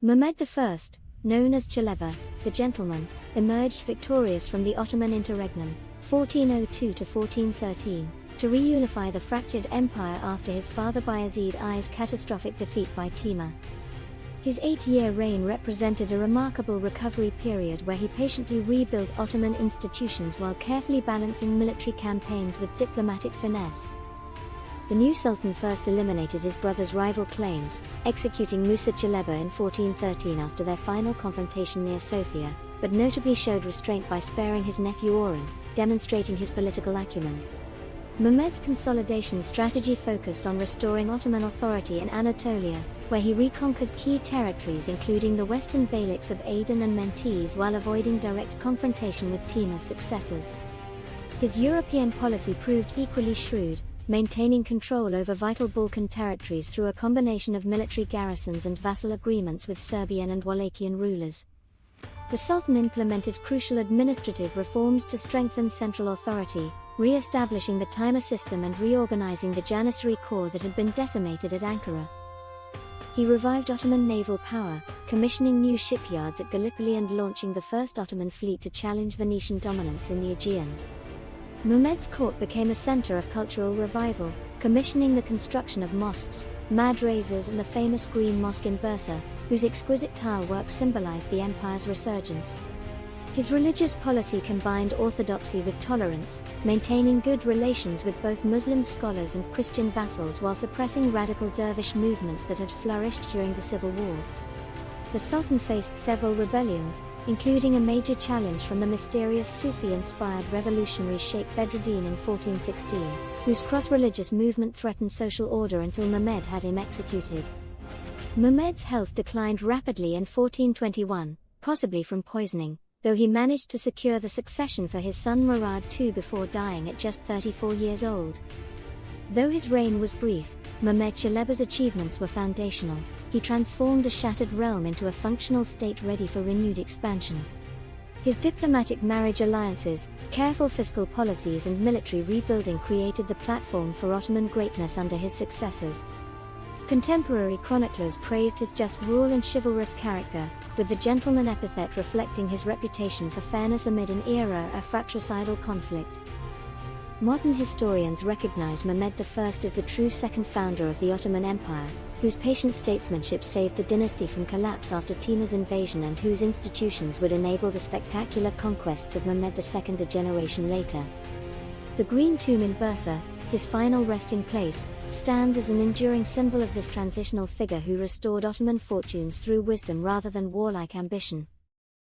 Mehmed I, known as Çelebi, the gentleman, emerged victorious from the Ottoman interregnum, 1402 to 1413, to reunify the fractured empire after his father Bayezid I's catastrophic defeat by Timur. His 8-year reign represented a remarkable recovery period where he patiently rebuilt Ottoman institutions while carefully balancing military campaigns with diplomatic finesse. The new Sultan first eliminated his brother's rival claims, executing Musa Çelebi in 1413 after their final confrontation near Sofia, but notably showed restraint by sparing his nephew Orhan, demonstrating his political acumen. Mehmed's consolidation strategy focused on restoring Ottoman authority in Anatolia, where he reconquered key territories including the western beyliks of Aydın and Menteşe while avoiding direct confrontation with Timur's successors. His European policy proved equally shrewd, maintaining control over vital Balkan territories through a combination of military garrisons and vassal agreements with Serbian and Wallachian rulers. The Sultan implemented crucial administrative reforms to strengthen central authority, re-establishing the Timur system and reorganizing the Janissary corps that had been decimated at Ankara. He revived Ottoman naval power, commissioning new shipyards at Gallipoli and launching the first Ottoman fleet to challenge Venetian dominance in the Aegean. Mehmed's court became a center of cultural revival, commissioning the construction of mosques, madrasas and the famous Green Mosque in Bursa, whose exquisite tile work symbolized the empire's resurgence. His religious policy combined orthodoxy with tolerance, maintaining good relations with both Muslim scholars and Christian vassals while suppressing radical dervish movements that had flourished during the Civil War. The Sultan faced several rebellions, including a major challenge from the mysterious Sufi-inspired revolutionary Sheikh Bedreddin in 1416, whose cross-religious movement threatened social order until Mehmed had him executed. Mehmed's health declined rapidly in 1421, possibly from poisoning, though he managed to secure the succession for his son Murad II before dying at just 34 years old. Though his reign was brief, Mehmed Çelebi's achievements were foundational. He transformed a shattered realm into a functional state ready for renewed expansion. His diplomatic marriage alliances, careful fiscal policies and military rebuilding created the platform for Ottoman greatness under his successors. Contemporary chroniclers praised his just rule and chivalrous character, with the gentleman epithet reflecting his reputation for fairness amid an era of fratricidal conflict. Modern historians recognize Mehmed I as the true second founder of the Ottoman Empire, whose patient statesmanship saved the dynasty from collapse after Timur's invasion and whose institutions would enable the spectacular conquests of Mehmed II a generation later. The Green Tomb in Bursa, his final resting place, stands as an enduring symbol of this transitional figure who restored Ottoman fortunes through wisdom rather than warlike ambition.